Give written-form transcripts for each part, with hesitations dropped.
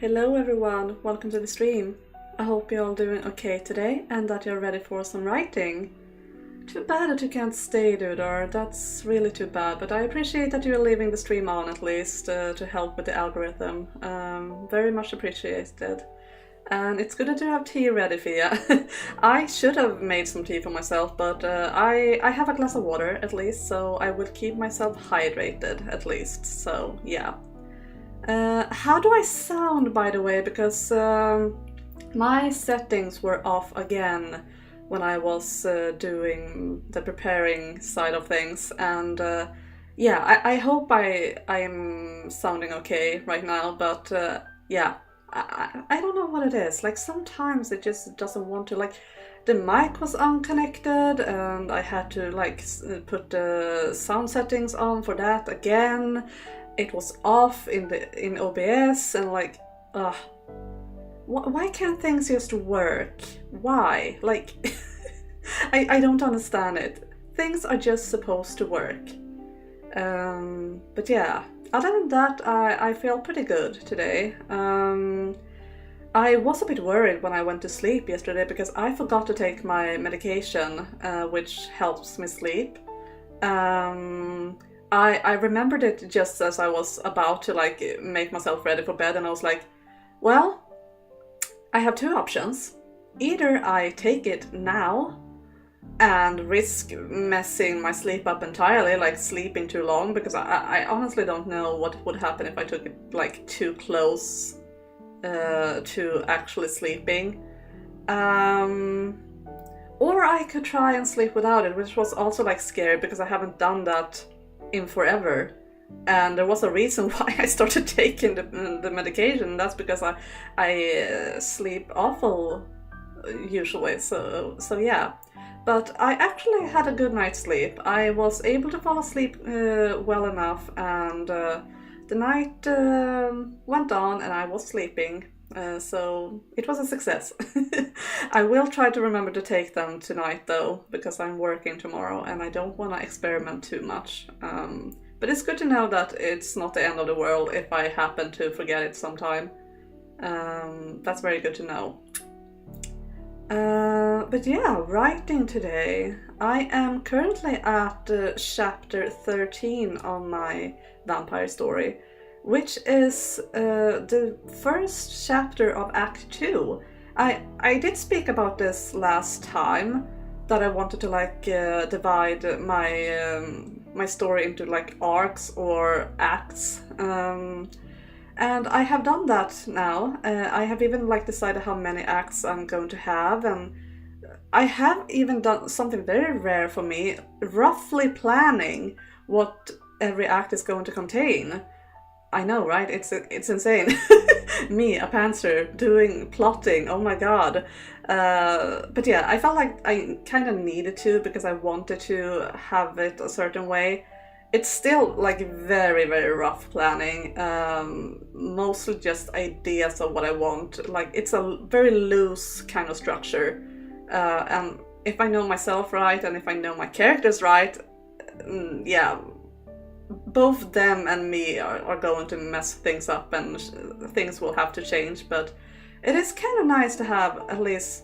Hello everyone, welcome to the stream. I hope you're all doing okay today and that you're ready for some writing. Too bad that you can't stay, Dudar, that's really too bad, but I appreciate that you're leaving the stream on at least to help with the algorithm. Very much appreciated. And it's good that you have tea ready, Fia. I should have made some tea for myself, but I have a glass of water at least, so I will keep myself hydrated at least, so yeah. How do I sound, by the way, because my settings were off again when I was doing the preparing side of things, and yeah, I hope I am sounding okay right now, but yeah, I don't know what it is, like sometimes it just doesn't want to, like the mic was unconnected and I had to like put the sound settings on for that again. It was off in OBS and like, why can't things just work? Why? Like, I don't understand it. Things are just supposed to work. But yeah, other than that, I feel pretty good today. I was a bit worried when I went to sleep yesterday because I forgot to take my medication, which helps me sleep. I remembered it just as I was about to like make myself ready for bed, and I was like, well, I have two options. Either I take it now and risk messing my sleep up entirely, like sleeping too long, because I honestly don't know what would happen if I took it like too close to actually sleeping. Or I could try and sleep without it, which was also like scary because I haven't done that in forever, and there was a reason why I started taking the medication. That's because I sleep awful usually, so yeah. But I actually had a good night's sleep. I was able to fall asleep well enough, and the night went on and I was sleeping, so it was a success. I will try to remember to take them tonight though, because I'm working tomorrow and I don't want to experiment too much. But it's good to know that it's not the end of the world if I happen to forget it sometime. That's very good to know. But yeah, writing today. I am currently at chapter 13 on my vampire story, which is the first chapter of Act 2. I did speak about this last time, that I wanted to like divide my story into like arcs or acts, and I have done that now. I have even like decided how many acts I'm going to have, and I have even done something very rare for me, roughly planning what every act is going to contain. I know, right? It's insane. Me, a pantser, doing plotting, oh my god. But yeah, I felt like I kind of needed to, because I wanted to have it a certain way. It's still like very, very rough planning, mostly just ideas of what I want. Like it's a very loose kind of structure. And if I know myself right, and if I know my characters right, yeah, both them and me are going to mess things up, and things will have to change. But it is kind of nice to have at least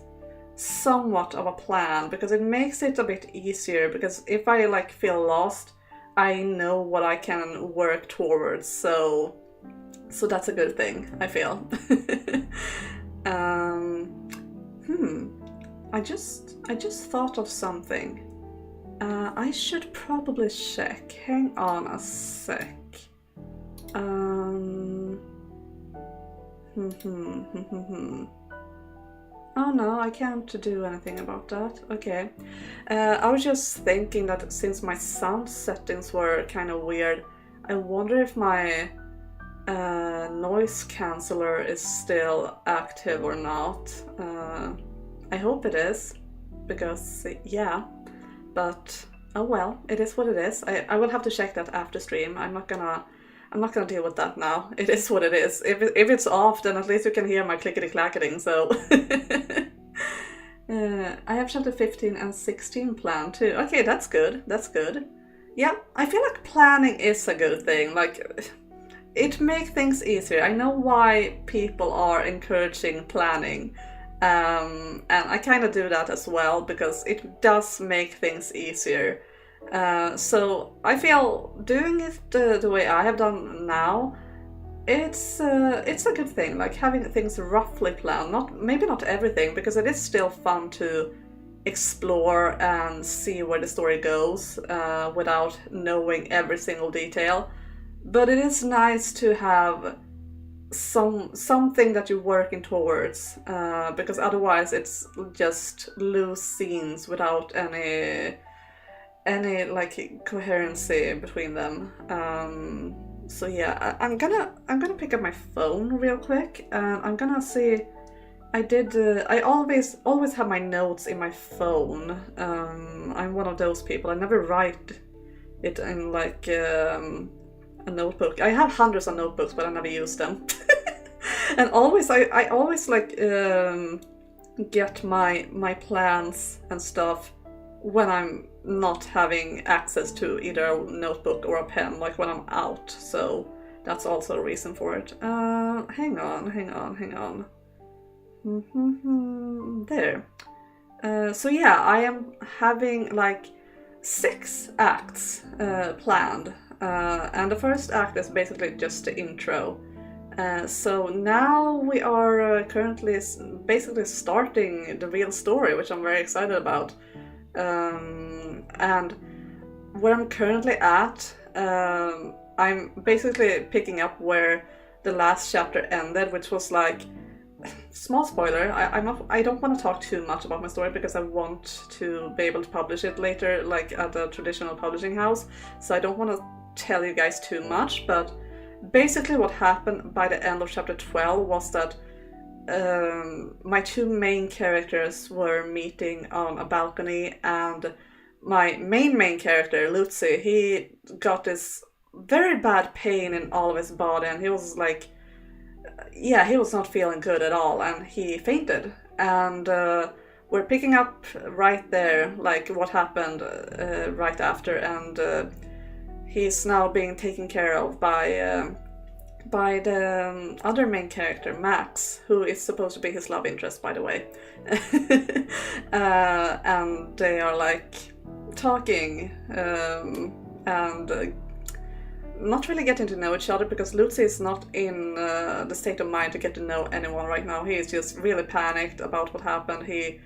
somewhat of a plan, because it makes it a bit easier, because if I like feel lost, I know what I can work towards, so that's a good thing, I feel. I just thought of something. I should probably check. Hang on a sec. Oh no, I can't do anything about that. Okay. I was just thinking that since my sound settings were kind of weird, I wonder if my noise canceller is still active or not. I hope it is, because yeah. But oh well, it is what it is. I will have to check that after stream. I'm not gonna deal with that now. It is what it is. If it's off, then at least you can hear my clickety clacketing. So I have chapter 15 and 16 planned too. Okay, that's good. That's good. Yeah, I feel like planning is a good thing. Like it makes things easier. I know why people are encouraging planning, and I kind of do that as well because it does make things easier. So I feel doing it the way I have done now, it's a good thing. Like having things roughly planned, maybe not everything, because it is still fun to explore and see where the story goes without knowing every single detail. But it is nice to have something that you're working towards, because otherwise it's just loose scenes without any like coherency between them. So yeah, I'm gonna pick up my phone real quick, and I'm gonna see. I always have my notes in my phone. I'm one of those people. I never write it in like a notebook. I have hundreds of notebooks, but I never use them. And I always like get my plans and stuff when I'm not having access to either a notebook or a pen, like when I'm out. So that's also a reason for it. Hang on. There. So yeah, I am having like 6 acts planned, and the first act is basically just the intro. So now we are currently basically starting the real story, which I'm very excited about. And where I'm currently at, I'm basically picking up where the last chapter ended, which was like, small spoiler, I don't want to talk too much about my story because I want to be able to publish it later, like at a traditional publishing house. So I don't want to tell you guys too much, but basically what happened by the end of chapter 12 was that my 2 main characters were meeting on a balcony, and my main character, Lutzi, he got this very bad pain in all of his body, and he was like, yeah, he was not feeling good at all, and he fainted. And we're picking up right there, like what happened right after, and he's now being taken care of by the other main character, Max, who is supposed to be his love interest, by the way. And they are like talking and not really getting to know each other, because Lutzi is not in the state of mind to get to know anyone right now. He is just really panicked about what happened. He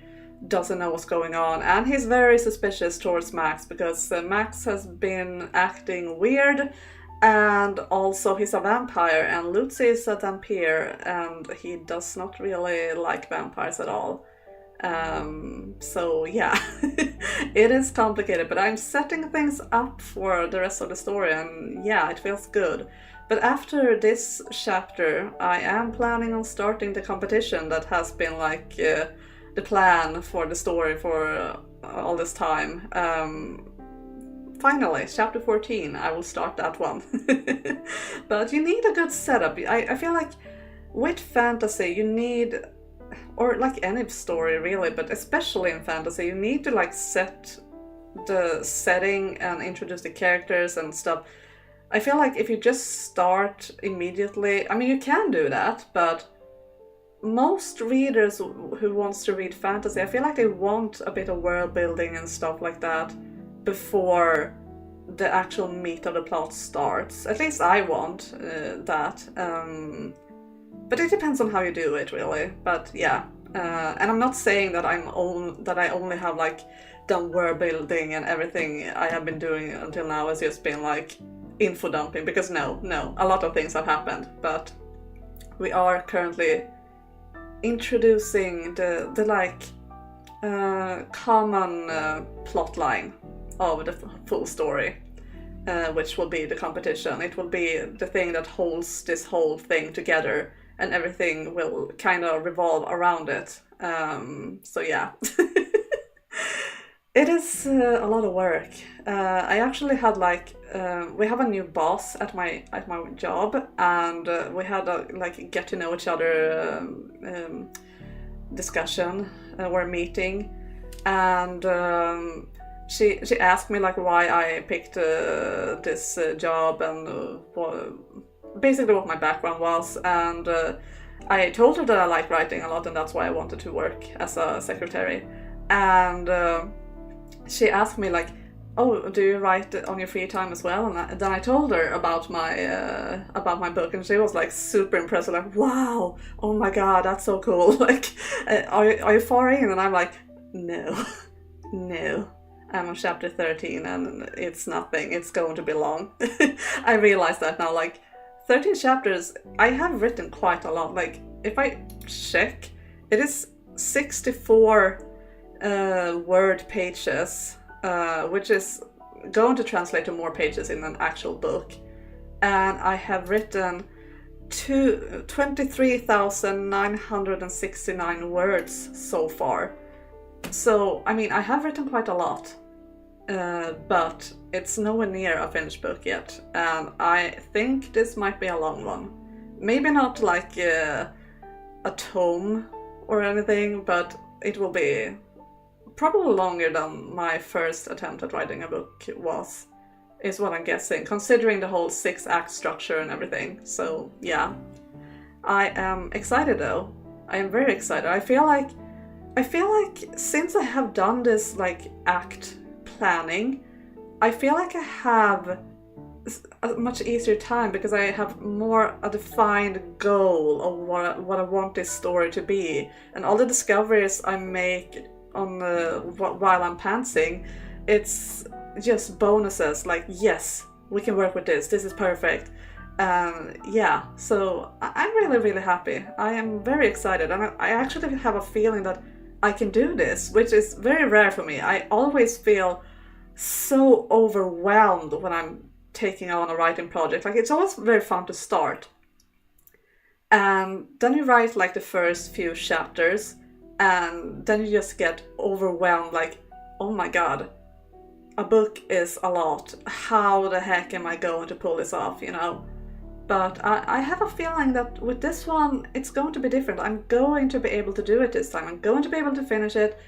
doesn't know what's going on, and he's very suspicious towards Max because Max has been acting weird, and also he's a vampire, and Lutzi is a vampire, and he does not really like vampires at all. So yeah, it is complicated, but I'm setting things up for the rest of the story, and yeah, it feels good. But after this chapter, I am planning on starting the competition that has been like the plan for the story for all this time. Finally, chapter 14, I will start that one. But you need a good setup. I feel like with fantasy, you need, or like any story really, but especially in fantasy, you need to like set the setting and introduce the characters and stuff. I feel like if you just start immediately, I mean, you can do that, but most readers who wants to read fantasy, I feel like they want a bit of world building and stuff like that before the actual meat of the plot starts. At least I want that. But it depends on how you do it, really. But yeah, and I'm not saying that I only have like done world building and everything I have been doing until now has just been like info dumping, because no, a lot of things have happened. But we are currently introducing the like common plot line of the full story, which will be the competition. It will be the thing that holds this whole thing together, and everything will kind of revolve around it. So yeah. It is a lot of work. I actually had like we have a new boss at my job, and we had a like get to know each other discussion or meeting, and she asked me like why I picked this job and basically what my background was, and I told her that I like writing a lot, and that's why I wanted to work as a secretary. And she asked me like, "Oh, do you write on your free time as well?" And then I told her about my book, and she was like super impressed, like, "Wow, oh my god, that's so cool!" Like, are you far in? And I'm like, "No, no, I'm on chapter 13, and it's nothing. It's going to be long." I realize that now. Like, 13 chapters. I have written quite a lot. Like, if I check, it is 64 word pages. Which is going to translate to more pages in an actual book. And I have written 23,969 words so far. So, I mean, I have written quite a lot, but it's nowhere near a finished book yet. And I think this might be a long one. Maybe not like a tome or anything, but it will be probably longer than my first attempt at writing a book was, is what I'm guessing, considering the whole 6-act structure and everything. So yeah, I am excited though. I am very excited. I feel like since I have done this like act planning, I feel like I have a much easier time because I have more a defined goal of what I want this story to be, and all the discoveries I make on while I'm pantsing, it's just bonuses, like, yes, we can work with this is perfect. Yeah, so I'm really happy. I am very excited, and I actually have a feeling that I can do this, which is very rare for me. I always feel so overwhelmed when I'm taking on a writing project. Like, it's always very fun to start, and then you write like the first few chapters, and then you just get overwhelmed, like, oh my god, a book is a lot. How the heck am I going to pull this off, you know? But I have a feeling that with this one, it's going to be different. I'm going to be able to do it this time. I'm going to be able to finish it,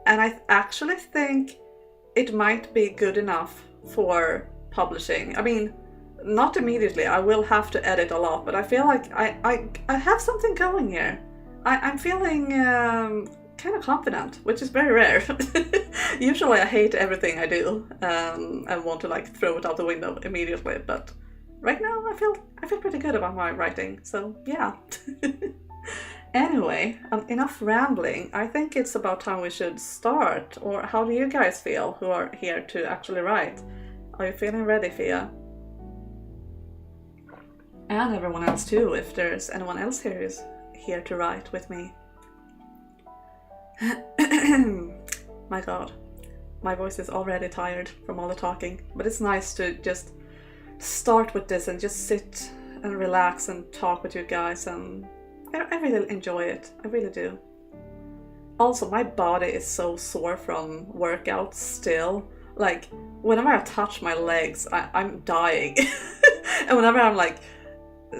and I actually think it might be good enough for publishing. I mean, not immediately. I will have to edit a lot, but I feel like I have something going here. I'm feeling kind of confident, which is very rare. Usually I hate everything I do and want to like throw it out the window immediately, but right now I feel pretty good about my writing, so yeah. Anyway, enough rambling. I think it's about time we should start. Or how do you guys feel who are here to actually write? Are you feeling ready, Fia? And everyone else too, if there's anyone else here who's here to write with me. My god, my voice is already tired from all the talking, but it's nice to just start with this and just sit and relax and talk with you guys, and I really enjoy it. I really do. Also, my body is so sore from workouts still. Like, whenever I touch my legs, I'm dying. And whenever I'm like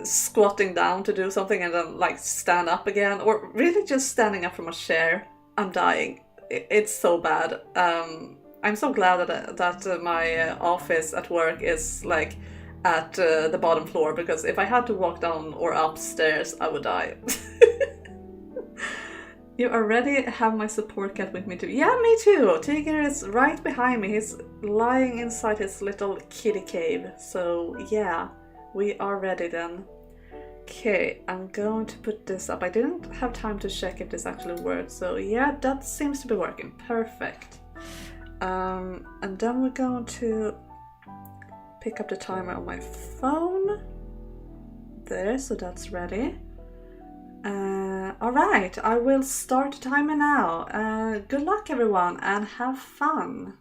squatting down to do something and then like stand up again, or really just standing up from a chair, I'm dying. It's so bad. I'm so glad that my office at work is like at the bottom floor, because if I had to walk down or upstairs, I would die. You already have my support cat with me too. Yeah, me too. Tiger is right behind me. He's lying inside his little kitty cave. So yeah, we are ready then. Okay, I'm going to put this up. I didn't have time to check if this actually works. So yeah, that seems to be working. Perfect. And then we're going to pick up the timer on my phone. There, so that's ready. Alright, I will start the timer now. Good luck everyone, and have fun!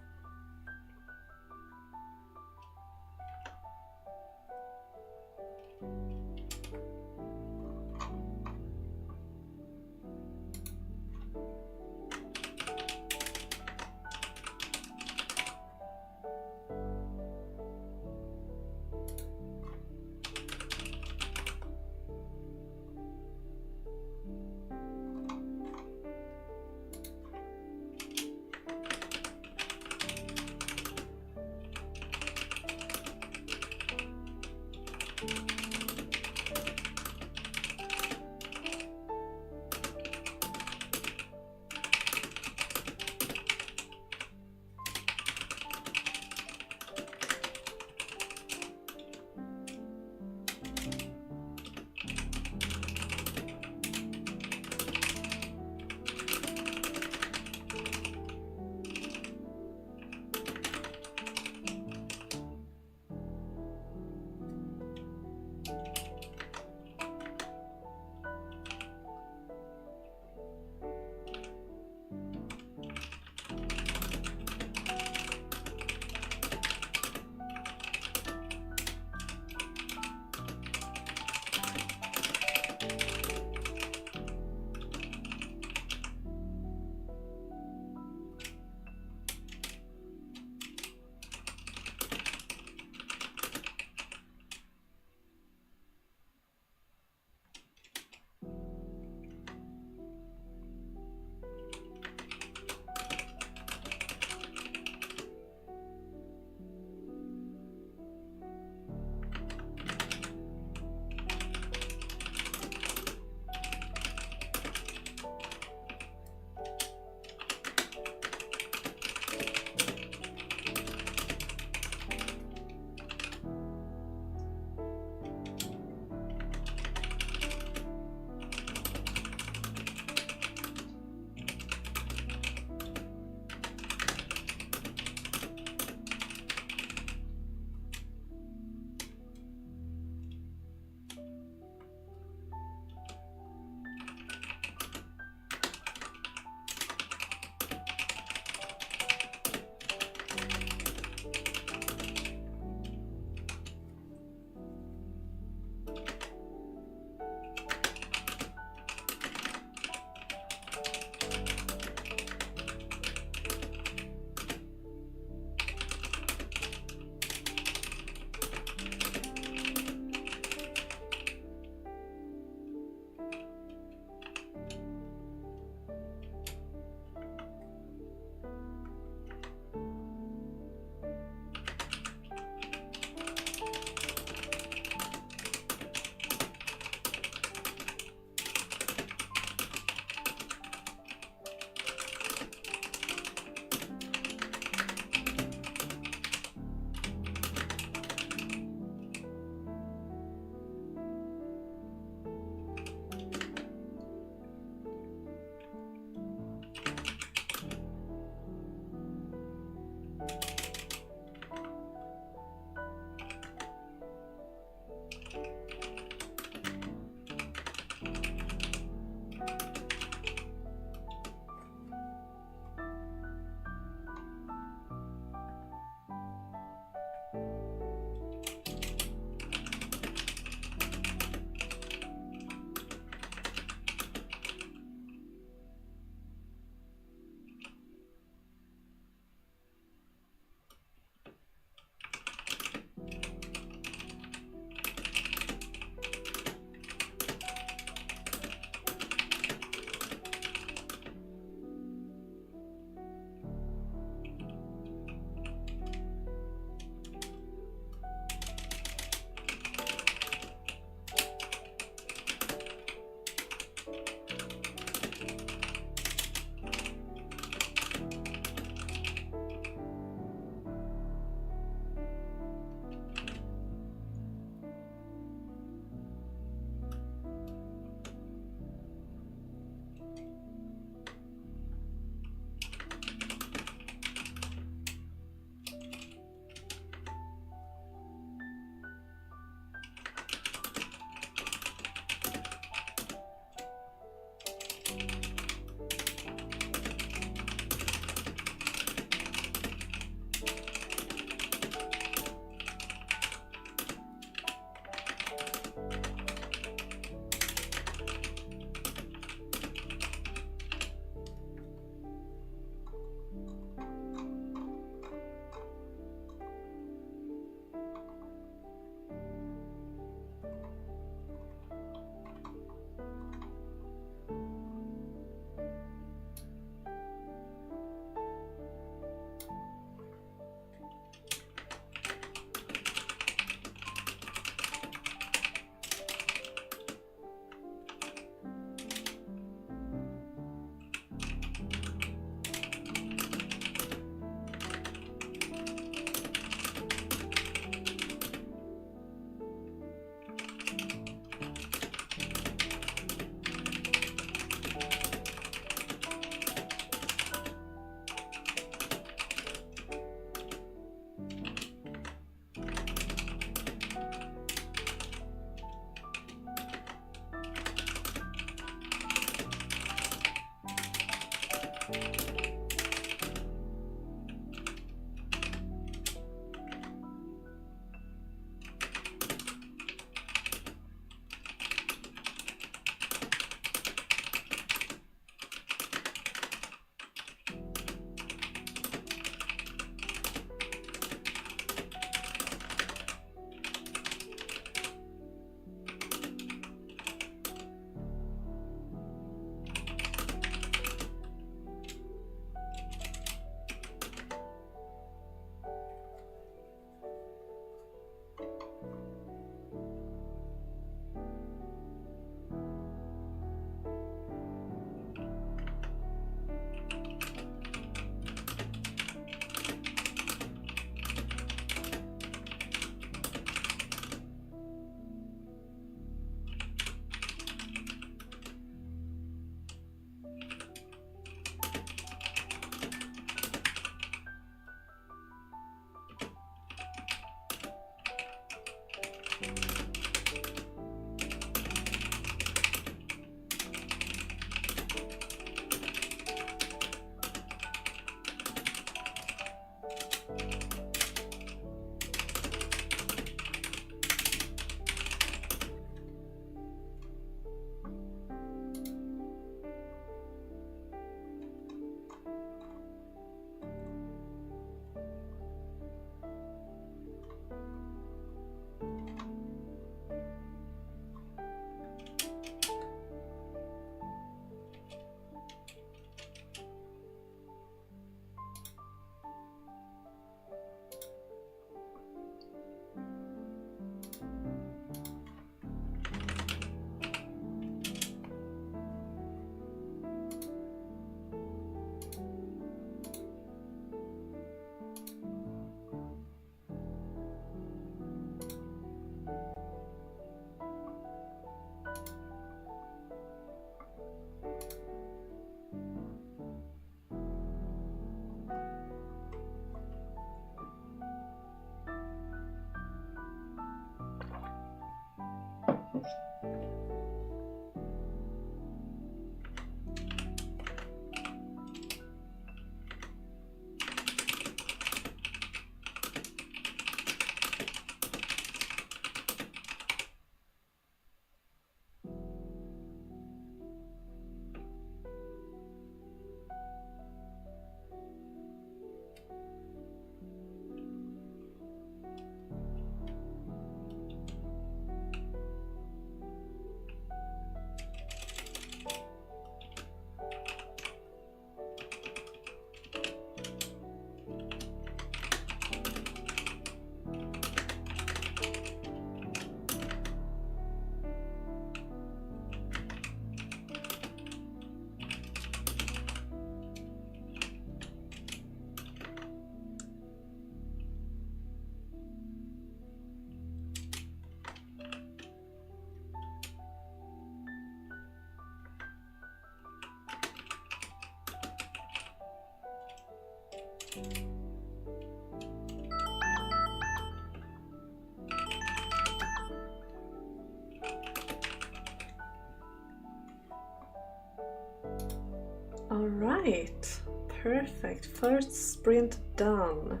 All right, perfect. First sprint done.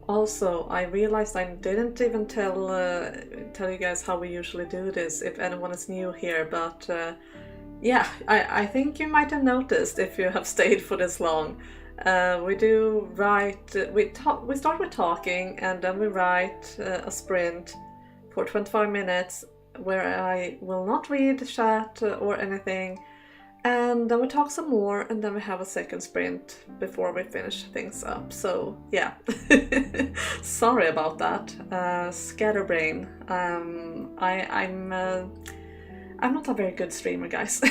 Also, I realized I didn't even tell you guys how we usually do this, if anyone is new here, but yeah, I think you might have noticed if you have stayed for this long. We start with talking, and then we write a sprint for 25 minutes where I will not read chat or anything, and then we talk some more, and then we have a second sprint before we finish things up. So yeah, sorry about that. Scatterbrain. I'm not a very good streamer, guys.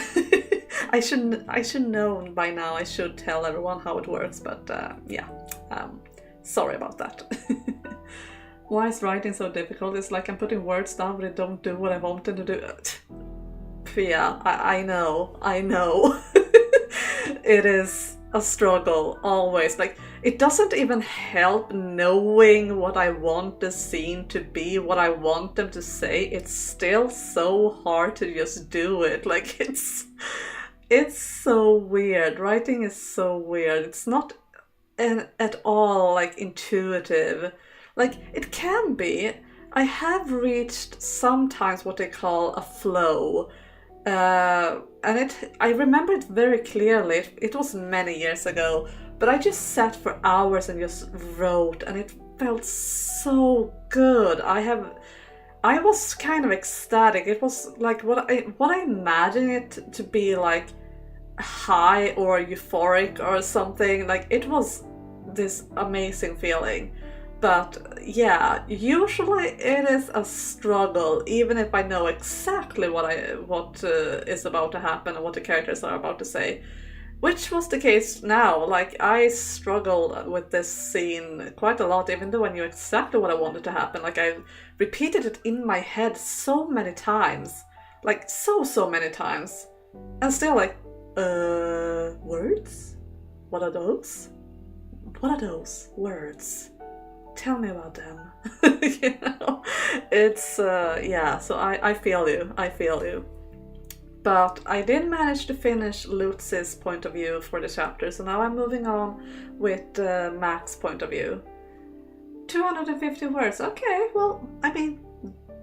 I should know by now. I should tell everyone how it works, but yeah, sorry about that. Why is writing so difficult? It's like I'm putting words down, but they don't do what I want them to do. Yeah, I know. It is a struggle, always. Like, it doesn't even help knowing what I want the scene to be, what I want them to say. It's still so hard to just do it. Like, it's so weird. Writing is so weird. It's not at all like intuitive. Like it can be. I have reached sometimes what they call a flow. And I remember it very clearly. It was many years ago, but I just sat for hours and just wrote, and it felt so good. I was kind of ecstatic. It was like what I imagined it to be, like high or euphoric or something. Like it was this amazing feeling. But yeah, usually it is a struggle, even if I know exactly what is about to happen and what the characters are about to say. Which was the case now. Like I struggled with this scene quite a lot, even though I knew exactly what I wanted to happen. Like I repeated it in my head so many times, like so many times, and still like, words? What are those? What are those words? Tell me about them. You know, it's yeah. So I feel you. I feel you. But I did manage to finish Lutz's point of view for the chapter, so now I'm moving on with Mac's point of view. 250 words. Okay, well, I mean,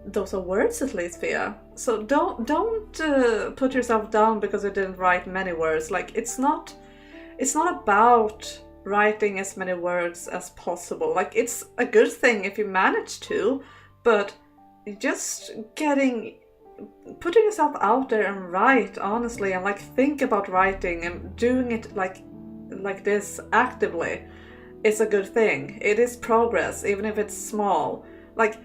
those are words at least, Fia. So don't put yourself down because you didn't write many words. Like it's not about writing as many words as possible. Like it's a good thing if you manage to, but just putting yourself out there and write honestly, and like think about writing and doing it like this actively is a good thing. It is progress, even if it's small. Like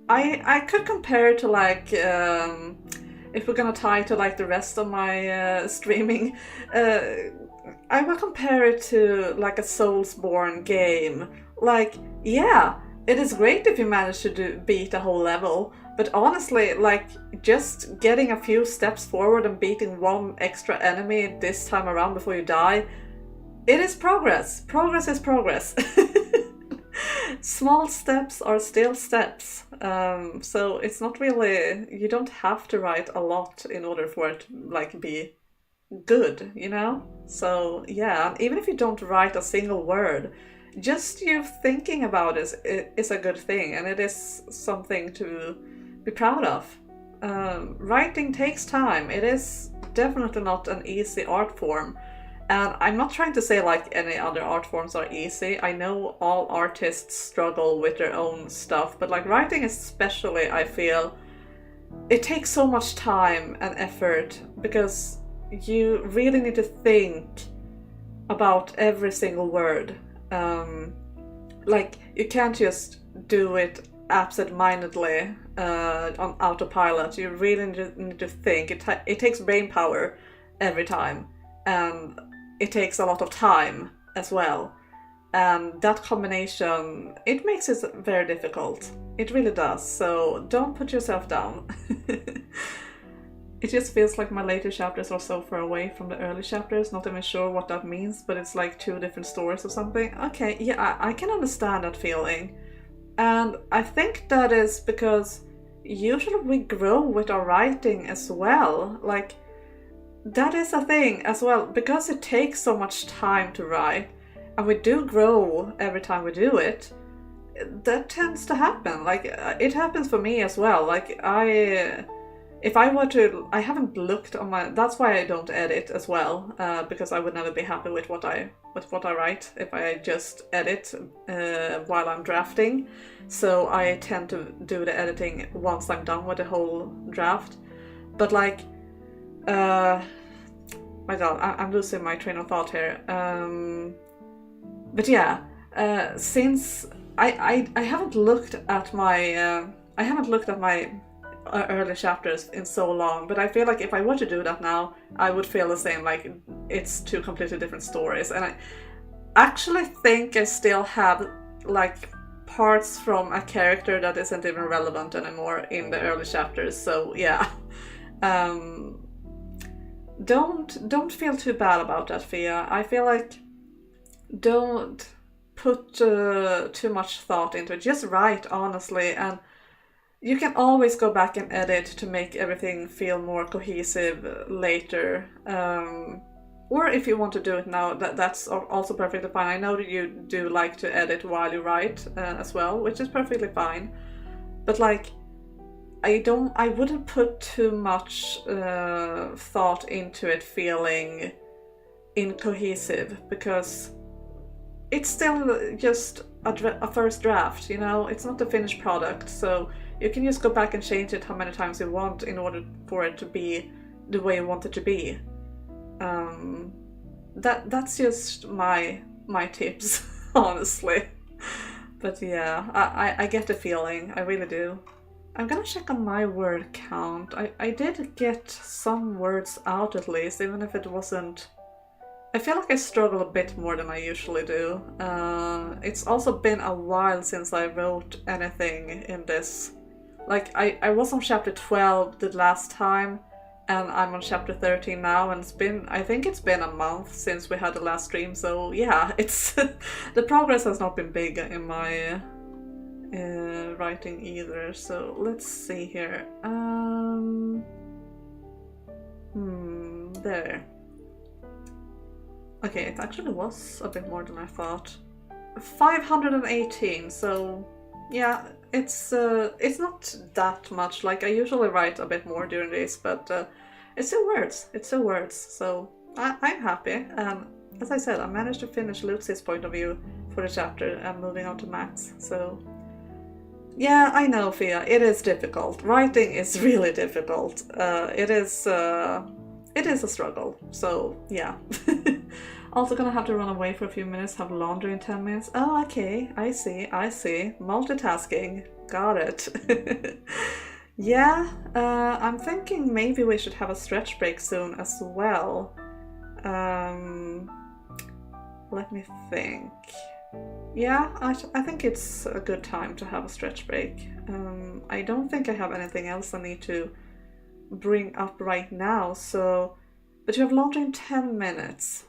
I could compare it to like if we're gonna tie to like the rest of my streaming, I will compare it to like a Soulsborne game. Like, yeah, it is great if you manage to beat a whole level, but honestly, like just getting a few steps forward and beating one extra enemy this time around before you die, it is progress. Progress is progress. Small steps are still steps. So it's not really, you don't have to write a lot in order for it to like be good, you know? So yeah, even if you don't write a single word, just you thinking about it is a good thing, and it is something to be proud of. Writing takes time. It is definitely not an easy art form, and I'm not trying to say like any other art forms are easy. I know all artists struggle with their own stuff, but like writing especially, I feel it takes so much time and effort because you really need to think about every single word. Like you can't just do it absent-mindedly on autopilot. You really need to think. It takes brain power every time, and it takes a lot of time as well. And that combination, it makes it very difficult. It really does. So don't put yourself down. It just feels like my later chapters are so far away from the early chapters. Not even sure what that means, but it's like two different stories or something. Okay, yeah, I can understand that feeling. And I think that is because usually we grow with our writing as well. Like, that is a thing as well. Because it takes so much time to write, and we do grow every time we do it, that tends to happen. Like, it happens for me as well. Like, if I were to, I haven't looked on my, that's why I don't edit as well, because I would never be happy with what I write if I just edit while I'm drafting. So I tend to do the editing once I'm done with the whole draft. But like, my god, I'm losing my train of thought here. But yeah, since I haven't looked at my early chapters in so long, but I feel like if I were to do that now, I would feel the same, like it's two completely different stories. And I actually think I still have like parts from a character that isn't even relevant anymore in the early chapters. So yeah, don't feel too bad about that, Fia. I feel like don't put too much thought into it. Just write honestly, and you can always go back and edit to make everything feel more cohesive later. Or if you want to do it now, that's also perfectly fine. I know that you do like to edit while you write as well, which is perfectly fine. But like, I wouldn't put too much thought into it feeling incohesive, because it's still just a first draft, you know? It's not the finished product, so you can just go back and change it how many times you want in order for it to be the way you want it to be. That's just my tips, honestly. But yeah, I get the feeling, I really do. I'm gonna check on my word count. I did get some words out at least, even if it wasn't... I feel like I struggle a bit more than I usually do. It's also been a while since I wrote anything in this. Like, I was on chapter 12 the last time, and I'm on chapter 13 now, and I think it's been a month since we had the last stream, so yeah, it's the progress has not been big in my writing either. So let's see here. There. Okay, it actually was a bit more than I thought. 518, so yeah, it's not that much. Like, I usually write a bit more during this, but it's still words, so I'm happy. As I said, I managed to finish Lucy's point of view for the chapter and moving on to Max, so yeah, I know, Fia, it is difficult. Writing is really difficult. It is a struggle, so yeah. Also gonna have to run away for a few minutes, have laundry in 10 minutes. Oh, okay, I see. Multitasking, got it. Yeah, I'm thinking maybe we should have a stretch break soon as well. Let me think. Yeah, I think it's a good time to have a stretch break. I don't think I have anything else I need to bring up right now, so... But you have laundry in 10 minutes.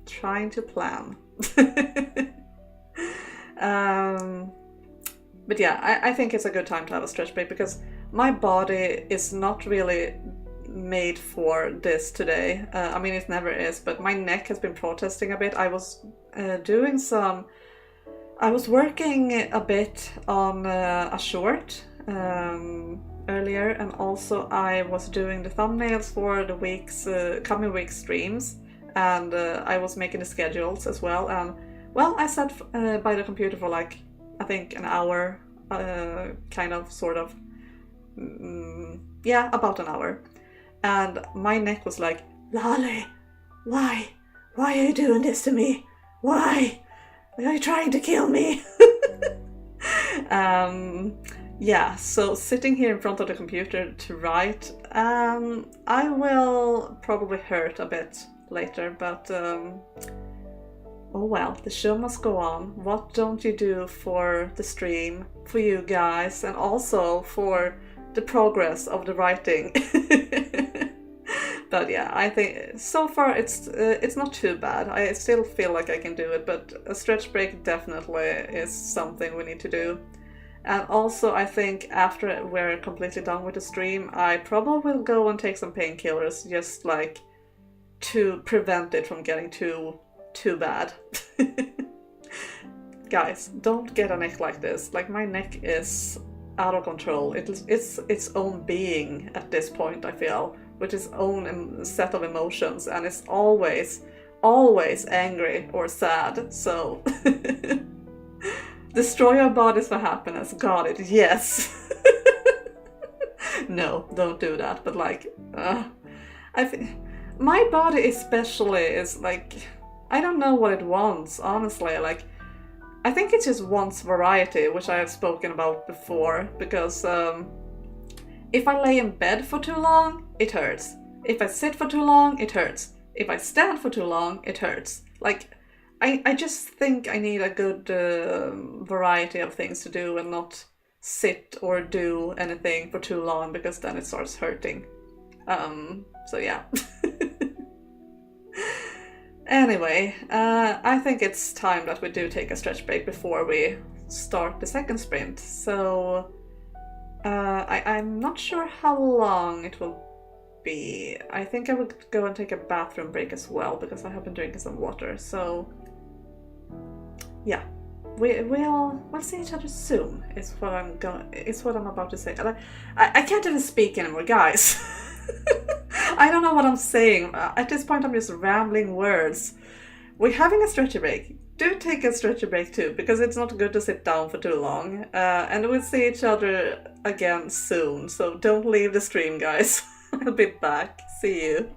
Trying to plan. But yeah, I think it's a good time to have a stretch break, because my body is not really made for this today. I mean, it never is, but my neck has been protesting a bit. I was working a bit on a short earlier, and also I was doing the thumbnails for the coming week's streams, and I was making the schedules as well. And well, I sat by the computer for like, I think an hour, about an hour. And my neck was like, Lale, why are you doing this to me? Why? Are you trying to kill me? Yeah, so sitting here in front of the computer to write, I will probably hurt a bit later, but oh well, the show must go on. What don't you do for the stream, for you guys, and also for the progress of the writing? But yeah, I think so far it's not too bad. I still feel like I can do it, but a stretch break definitely is something we need to do. And also, I think after we're completely done with the stream, I probably will go and take some painkillers, just like to prevent it from getting too bad. Guys, don't get a neck like this. Like, my neck is out of control. It's its own being at this point, I feel, with its own set of emotions, and it's always angry or sad. So destroy your bodies for happiness. Got it. Yes. No, don't do that. But like, I think my body especially is like, I don't know what it wants, honestly. Like, I think it just wants variety, which I have spoken about before, because if I lay in bed for too long, it hurts. If I sit for too long, it hurts. If I stand for too long, it hurts. Like, I just think I need a good variety of things to do, and not sit or do anything for too long, because then it starts hurting. So yeah. Anyway, I think it's time that we do take a stretch break before we start the second sprint. So I'm not sure how long it will be. I think I would go and take a bathroom break as well because I have been drinking some water. So yeah, we'll see each other soon. Is what I'm about to say. I can't even speak anymore, guys. I don't know what I'm saying. At this point, I'm just rambling words. We're having a stretchy break. Do take a stretchy break too, because it's not good to sit down for too long. And we'll see each other again soon. So don't leave the stream, guys. I'll be back. See you.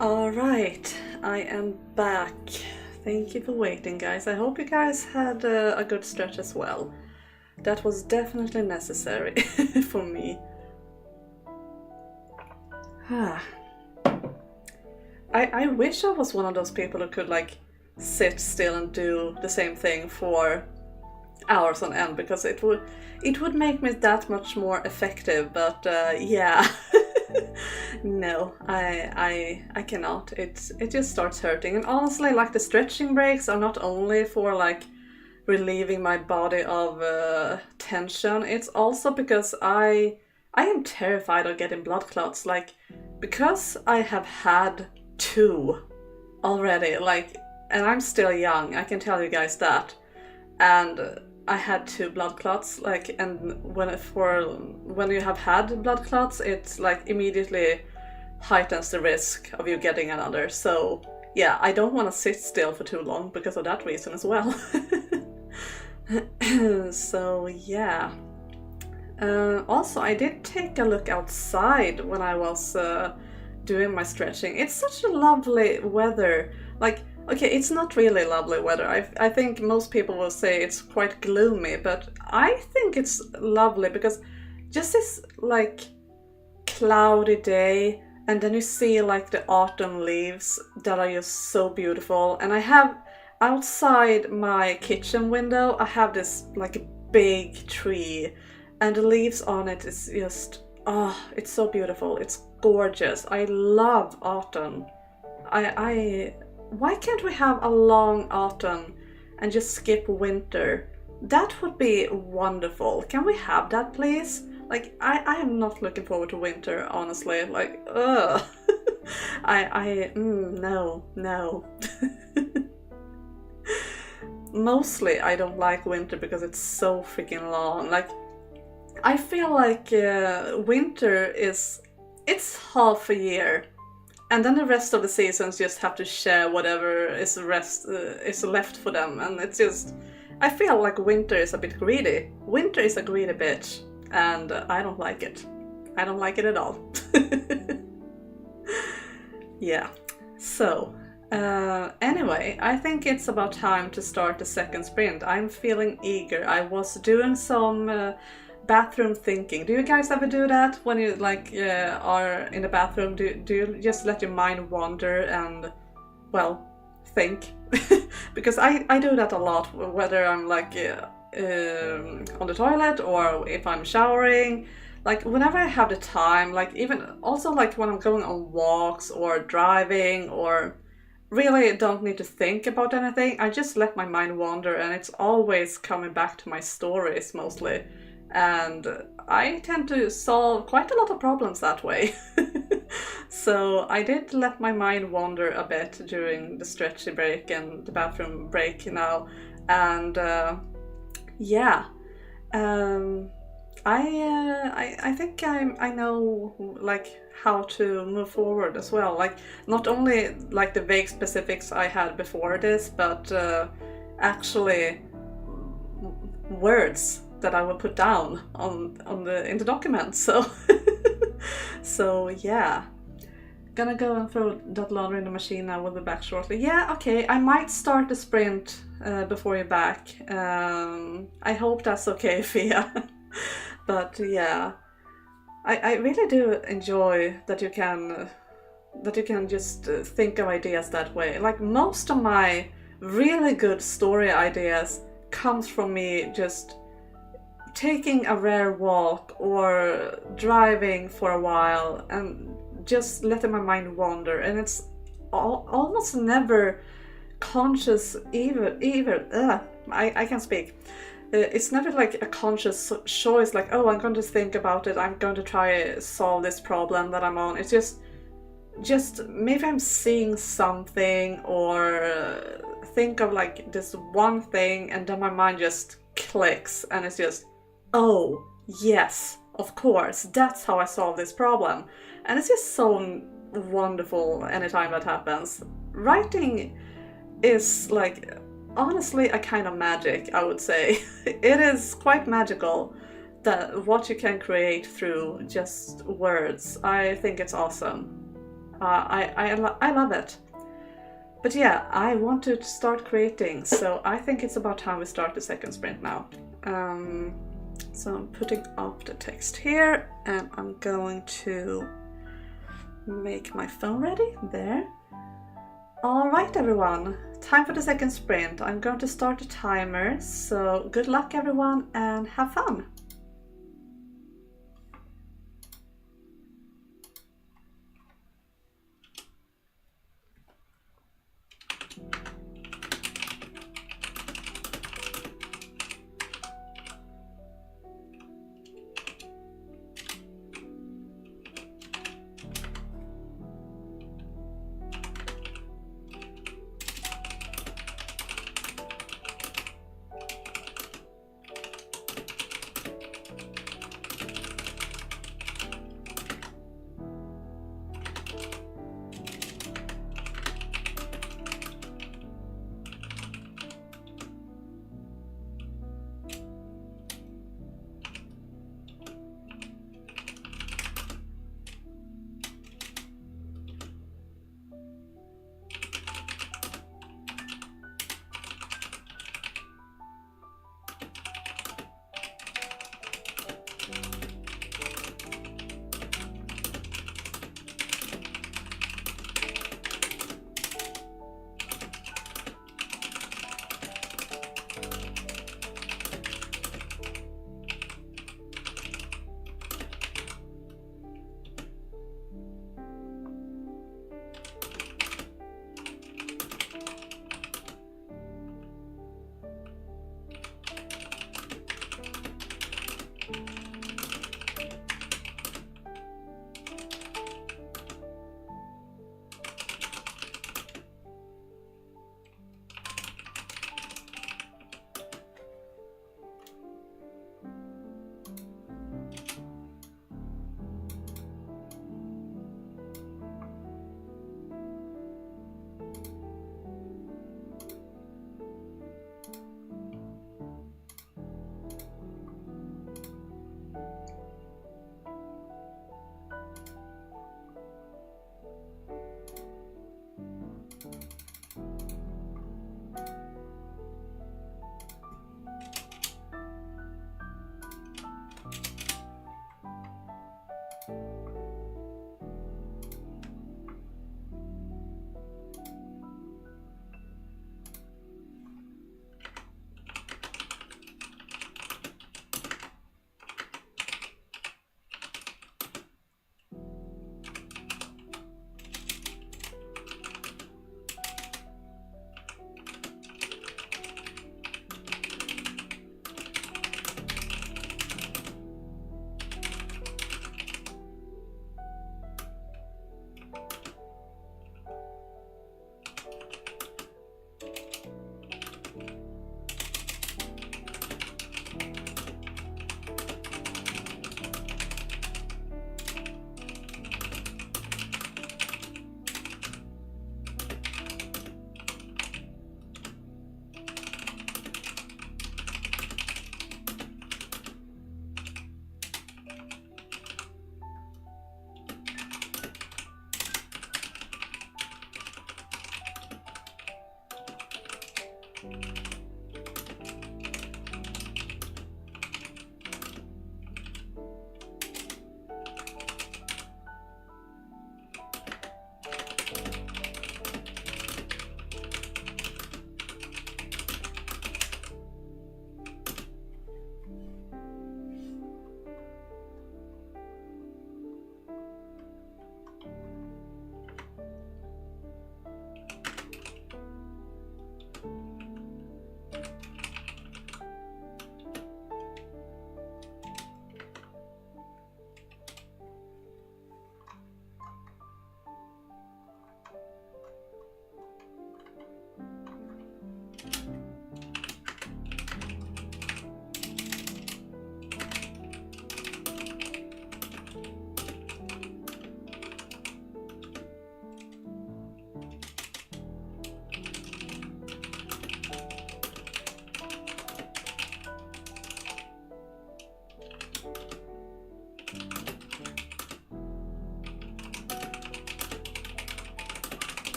Alright, I am back. Thank you for waiting, guys. I hope you guys had a good stretch as well. That was definitely necessary for me. I wish I was one of those people who could like sit still and do the same thing for hours on end, because it would make me that much more effective, but yeah. No, I cannot. It just starts hurting. And honestly, like, the stretching breaks are not only for like relieving my body of tension, it's also because I am terrified of getting blood clots, like, because I have had 2 already, like, and I'm still young, I can tell you guys that. And I had 2 blood clots, like, and when you have had blood clots, it's like immediately heightens the risk of you getting another. So yeah, I don't want to sit still for too long because of that reason as well. So yeah. Also, I did take a look outside when I was doing my stretching. It's such a lovely weather. Like, okay, it's not really lovely weather. I think most people will say it's quite gloomy, but I think it's lovely because just this like cloudy day, and then you see like the autumn leaves that are just so beautiful. And I have outside my kitchen window, I have this like a big tree, and the leaves on it is just, oh, it's so beautiful. It's gorgeous. I love autumn. Why can't we have a long autumn and just skip winter? That would be wonderful. Can we have that, please? Like, I am not looking forward to winter, honestly. Like, ugh. No. Mostly, I don't like winter because it's so freaking long. Like, I feel like winter it's half a year, and then the rest of the seasons just have to share whatever is left for them, and it's just, I feel like winter is a bit greedy. Winter is a greedy bitch, and I don't like it. I don't like it at all. Yeah. So anyway, I think it's about time to start the second sprint. I'm feeling eager. I was doing some bathroom thinking. Do you guys ever do that when you like are in the bathroom? Do you just let your mind wander and, well, think? Because I do that a lot, whether I'm like on the toilet or if I'm showering. Like whenever I have the time, like even also like when I'm going on walks or driving or really don't need to think about anything, I just let my mind wander, and it's always coming back to my stories mostly. And I tend to solve quite a lot of problems that way. So I did let my mind wander a bit during the stretchy break and the bathroom break now. And yeah, I think I know like how to move forward as well. Like not only like the vague specifics I had before this, but actually words that I will put down in the document. So so yeah, gonna go and throw that laundry in the machine now. We'll be back shortly. Yeah, okay, I might start the sprint before you're back. I hope that's okay, Fia. But yeah, I really do enjoy that you can just think of ideas that way. Like most of my really good story ideas comes from me just taking a rare walk or driving for a while and just letting my mind wander, and it's almost never conscious I can't speak. It's never like a conscious choice, like, oh, I'm going to think about it, I'm going to try solve this problem that I'm on. It's just maybe I'm seeing something or think of like this one thing, and then my mind just clicks and it's just, oh yes, of course, that's how I solve this problem. And it's just so wonderful anytime that happens. Writing is like honestly a kind of magic, I would say. It is quite magical that what you can create through just words. I think it's awesome. I love it. But yeah, I want to start creating, so I think it's about time we start the second sprint now. So I'm putting up the text here, and I'm going to make my phone ready. There. Alright everyone, time for the second sprint. I'm going to start a timer, so good luck everyone and have fun!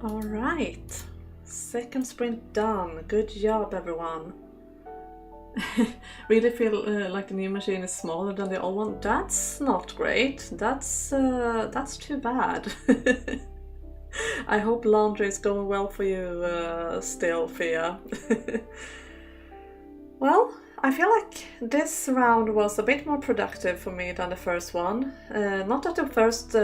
Alright, second sprint done. Good job, everyone. Really feel like the new machine is smaller than the old one. That's not great. That's too bad. I hope laundry is going well for you still, Fia. Well, I feel like this round was a bit more productive for me than the first one. Not that the first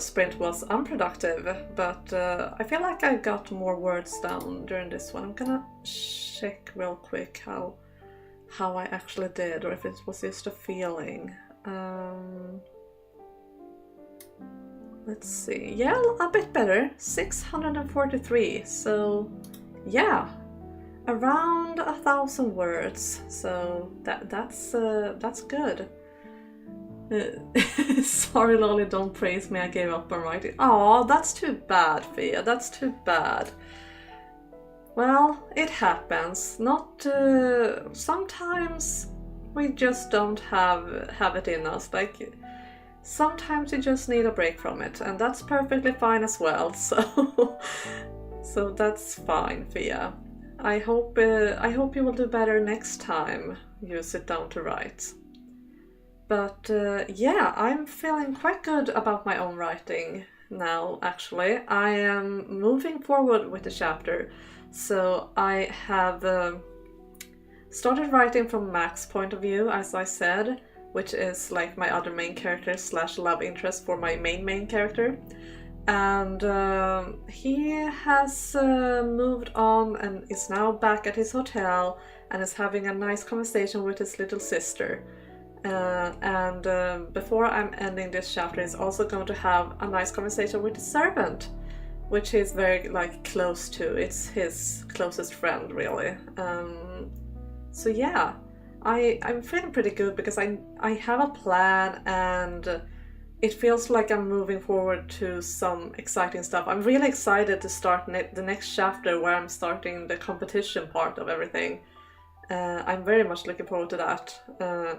sprint was unproductive, but I feel like I got more words down during this one. I'm gonna check real quick how I actually did, or if it was just a feeling. Let's see. Yeah, a bit better. 643. So, yeah. Around 1,000 words, so that's good. Sorry, Lolly, don't praise me. I gave up on writing. Oh, that's too bad, Fia. That's too bad. Well, it happens. Not sometimes we just don't have it in us. Like sometimes you just need a break from it, and that's perfectly fine as well. So that's fine, Fia. I hope you will do better next time you sit down to write. But yeah, I'm feeling quite good about my own writing now, actually. I am moving forward with the chapter, so I have started writing from Mac's point of view, as I said, which is like my other main character / love interest for my main character. And he has moved on and is now back at his hotel and is having a nice conversation with his little sister. And before I'm ending this chapter, he's also going to have a nice conversation with the servant, which he's very close to. It's his closest friend, really. So yeah, I'm feeling pretty good because I have a plan, and it feels like I'm moving forward to some exciting stuff. I'm really excited to start the next chapter, where I'm starting the competition part of everything. I'm very much looking forward to that.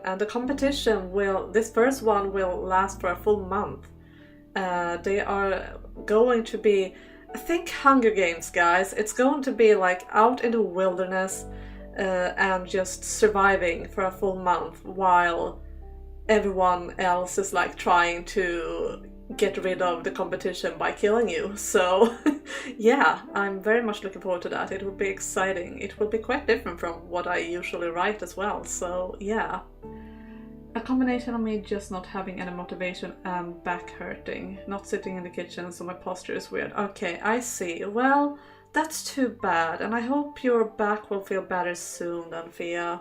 And the competition this first one will last for a full month. They are going to be, I think, Hunger Games, guys. It's going to be like out in the wilderness and just surviving for a full month while everyone else is trying to get rid of the competition by killing you. So yeah, I'm very much looking forward to that. It will be exciting. It will be quite different from what I usually write as well. So yeah, a combination of me just not having any motivation and back hurting, not sitting in the kitchen, so my posture is weird. Okay, I see. Well, that's too bad, and I hope your back will feel better soon then, Fia.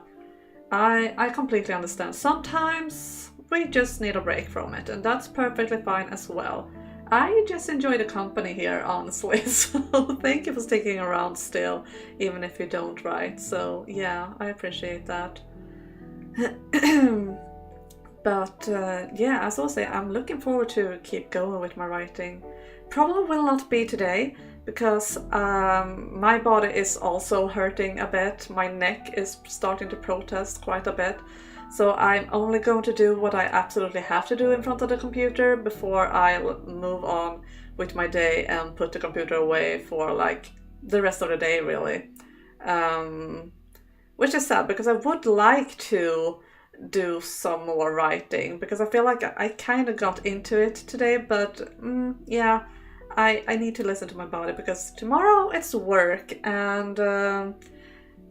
I completely understand. Sometimes we just need a break from it, and that's perfectly fine as well. I just enjoy the company here, honestly, so thank you for sticking around still, even if you don't write. So yeah, I appreciate that. But yeah, as I was saying, I'm looking forward to keep going with my writing. Probably will not be today, because my body is also hurting a bit. My neck is starting to protest quite a bit. So I'm only going to do what I absolutely have to do in front of the computer before I move on with my day and put the computer away for the rest of the day, really. Which is sad, because I would like to do some more writing, because I feel like I kind of got into it today, but yeah, I need to listen to my body, because tomorrow it's work, and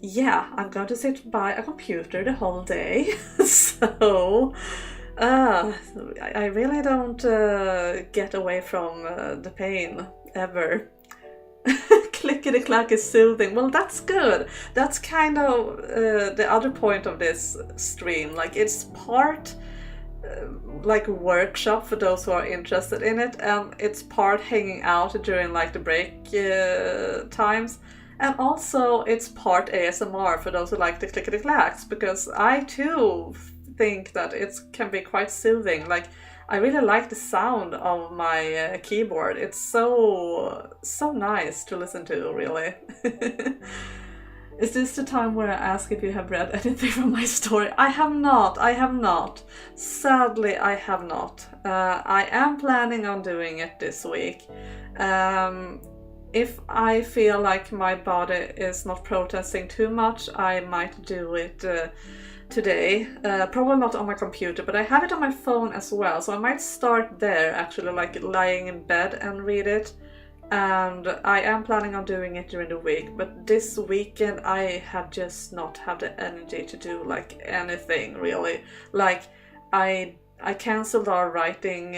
yeah, I'm going to sit by a computer the whole day. So I really don't get away from the pain ever. Clickety clack is soothing. Well, that's good. That's kind of the other point of this stream. It's part workshop for those who are interested in it, and it's part hanging out during the break times, and also it's part ASMR for those who like the clickety clacks, because I too think that it can be quite soothing. I really like the sound of my keyboard. It's so nice to listen to, really. Is this the time where I ask if you have read anything from my story? I have not. Sadly, I have not. I am planning on doing it this week. if I feel like my body is not protesting too much, I might do it today. Probably not on my computer, but I have it on my phone as well, so I might start there, actually, like lying in bed and read it. And I am planning on doing it during the week, but this weekend I have just not had the energy to do like anything really. Like I cancelled our writing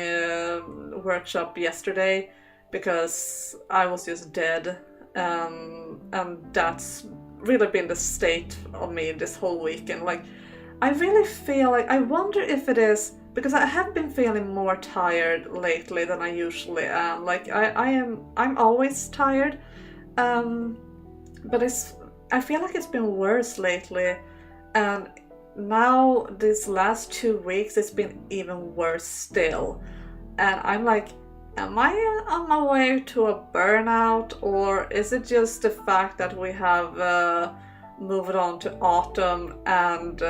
workshop yesterday because I was just dead, and that's really been the state of me this whole weekend. Like I really feel like, I wonder if it is because I have been feeling more tired lately than I usually am. Like I'm always tired, but I feel like it's been worse lately, and now this last 2 weeks it's been even worse still. And I'm like, am I on my way to a burnout, or is it just the fact that we have moved on to autumn and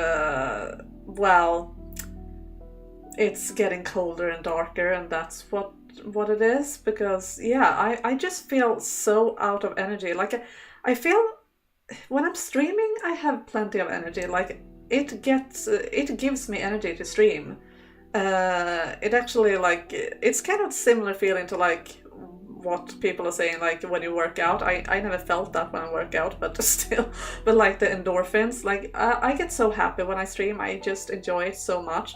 well, it's getting colder and darker, and that's what it is? Because yeah, I just feel so out of energy. Like I feel when I'm streaming I have plenty of energy. Like it gives me energy to stream. It actually, like, it's kind of similar feeling to like what people are saying, like when you work out. I never felt that when I work out, but still, but like the endorphins, like I get so happy when I stream. I just enjoy it so much.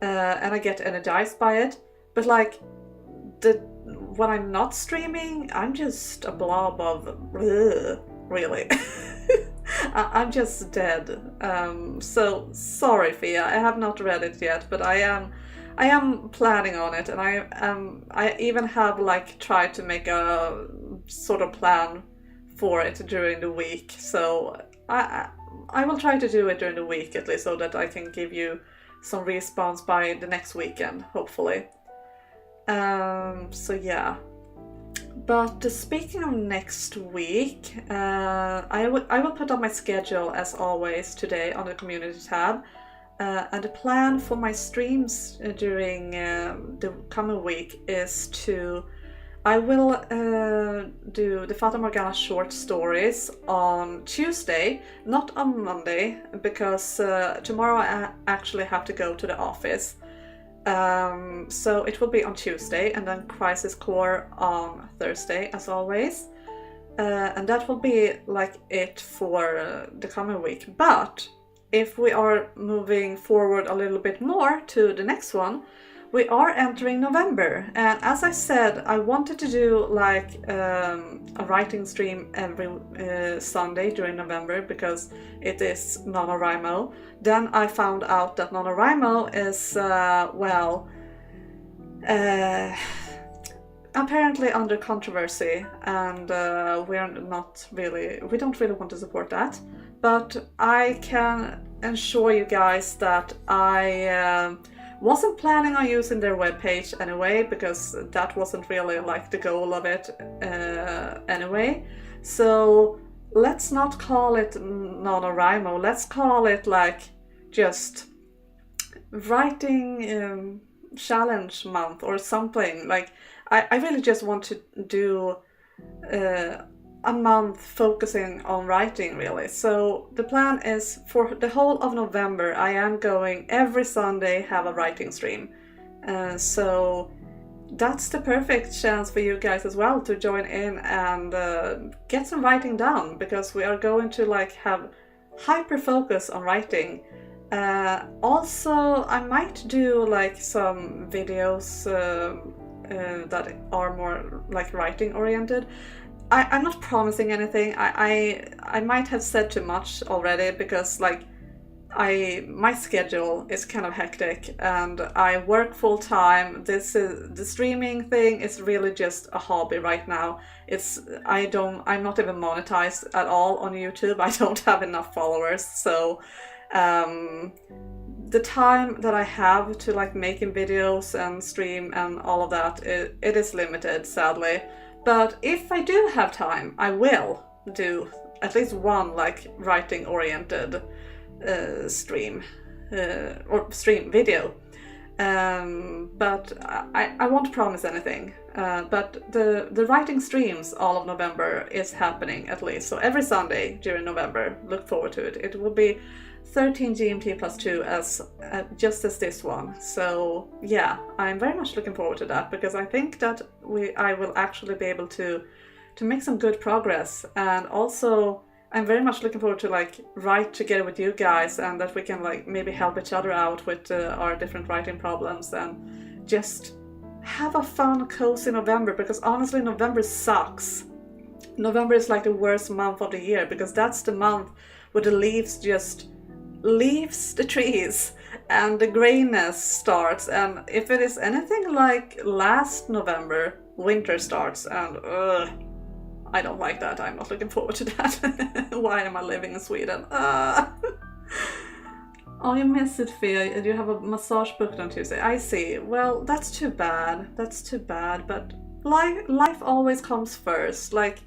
And I get energized by it. But like when I'm not streaming, I'm just a blob of really. I'm just dead. So sorry, Fia. I have not read it yet, but I am planning on it, and I even have like tried to make a sort of plan for it during the week. So I will try to do it during the week at least, so that I can give you some response by the next weekend, hopefully. So yeah. But speaking of next week, I will put up my schedule as always today on the community tab. And the plan for my streams during the coming week is I will do the Fata Morgana short stories on Tuesday, not on Monday, because tomorrow I actually have to go to the office. So it will be on Tuesday, and then Crisis Core on Thursday, as always. And that will be like it for the coming week. But if we are moving forward a little bit more to the next one, we are entering November. And as I said, I wanted to do like a writing stream every Sunday during November, because it is NaNoWriMo. Then I found out that NaNoWriMo is, apparently under controversy, and we don't really want to support that. But I can assure you guys that I wasn't planning on using their webpage anyway, because that wasn't really like the goal of it anyway. So let's not call it NaNoWriMo, let's call it like just writing challenge month or something. Like I really just want to do a month focusing on writing, really. So the plan is for the whole of November, I am going every Sunday have a writing stream. So that's the perfect chance for you guys as well to join in and get some writing done, because we are going to like have hyper focus on writing. Also, I might do like some videos that are more like writing oriented. I'm not promising anything. I might have said too much already, because like my schedule is kind of hectic and I work full time. The streaming thing is really just a hobby right now. I'm not even monetized at all on YouTube. I don't have enough followers, so the time that I have to like making videos and stream and all of that, it is limited, sadly. But if I do have time, I will do at least one like writing oriented stream or stream video. But I won't promise anything. But the writing streams all of November is happening at least. So every Sunday during November, look forward to it. It will be 13 GMT plus 2 as just as this one. So yeah, I'm very much looking forward to that, because I think that I will actually be able to make some good progress. And also I'm very much looking forward to like write together with you guys, and that we can like maybe help each other out with our different writing problems, and just have a fun, cozy November, because honestly November sucks. November is like the worst month of the year, because that's the month where the leaves just leaves the trees and the grayness starts, and if it is anything like last November, winter starts, and I don't like that. I'm not looking forward to that. Why am I living in Sweden? Oh, you miss it, Fia. You have a massage booked on Tuesday. I see. Well, that's too bad. That's too bad. But life always comes first. Like,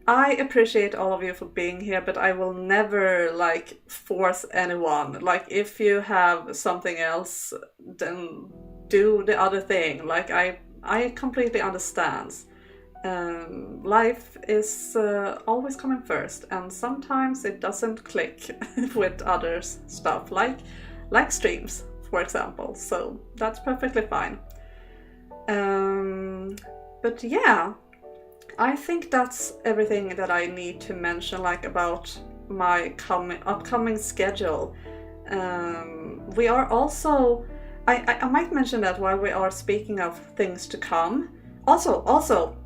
I appreciate all of you for being here, but I will never like force anyone. Like, if you have something else, then do the other thing. Like, I completely understand. Life is always coming first, and sometimes it doesn't click with others stuff, like streams, for example. So that's perfectly fine. But yeah, I think that's everything that I need to mention, like about my upcoming schedule. We are also, I might mention that while we are speaking of things to come. Also,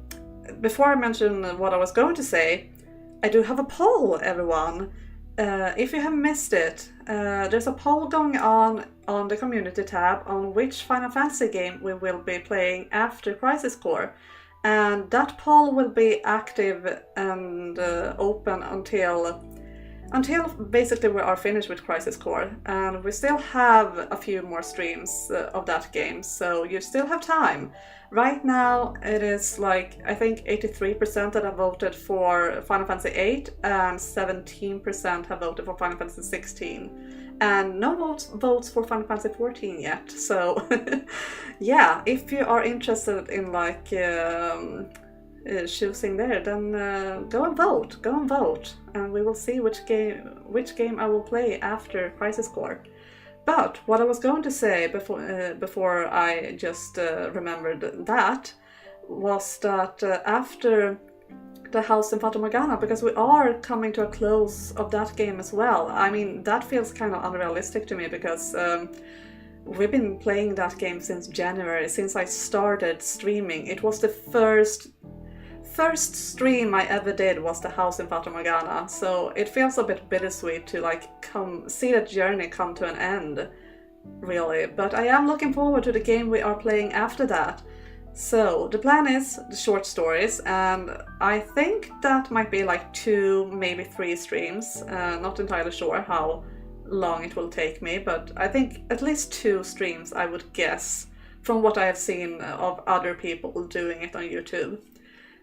before I mention what I was going to say, I do have a poll, everyone. If you have missed it, there's a poll going on the community tab on which Final Fantasy game we will be playing after Crisis Core. And that poll will be active and open until basically we are finished with Crisis Core. And we still have a few more streams of that game, so you still have time. Right now it is like, I think 83% that have voted for Final Fantasy VIII and 17% have voted for Final Fantasy XVI. And no votes for Final Fantasy XIV yet. So yeah, if you are interested in like choosing there, then go and vote, and we will see which game I will play after Crisis Core. But what I was going to say before I just remembered that was that after the house in Fata Morgana, because we are coming to a close of that game as well. I mean, that feels kind of unrealistic to me, because we've been playing that game since January, since I started streaming. It was the first stream I ever did was the house in Fata Morgana, so it feels a bit bittersweet to like see that journey come to an end, really. But I am looking forward to the game we are playing after that. So the plan is the short stories, and I think that might be like 2, maybe 3 streams. Not entirely sure how long it will take me, but I think at least 2 streams, I would guess, from what I have seen of other people doing it on YouTube.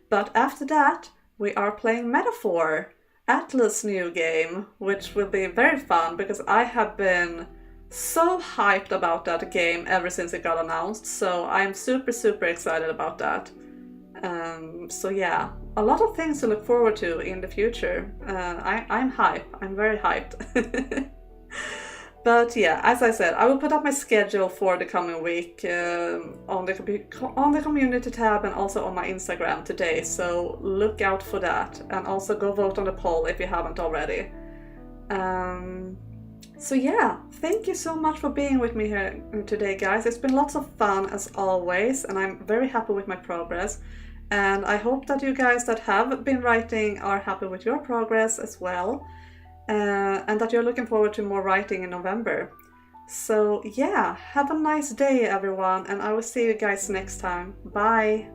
But after that, we are playing Metaphor, Atlas' new game, which will be very fun, because I have been so hyped about that game ever since it got announced, so I'm super excited about that. So yeah, a lot of things to look forward to in the future. I'm hyped, I'm very hyped. But yeah, as I said, I will put up my schedule for the coming week on the community tab and also on my Instagram today, so look out for that. And also go vote on the poll if you haven't already. So yeah, thank you so much for being with me here today, guys. It's been lots of fun as always, and I'm very happy with my progress. And I hope that you guys that have been writing are happy with your progress as well. And that you're looking forward to more writing in November. So yeah, have a nice day, everyone, and I will see you guys next time. Bye!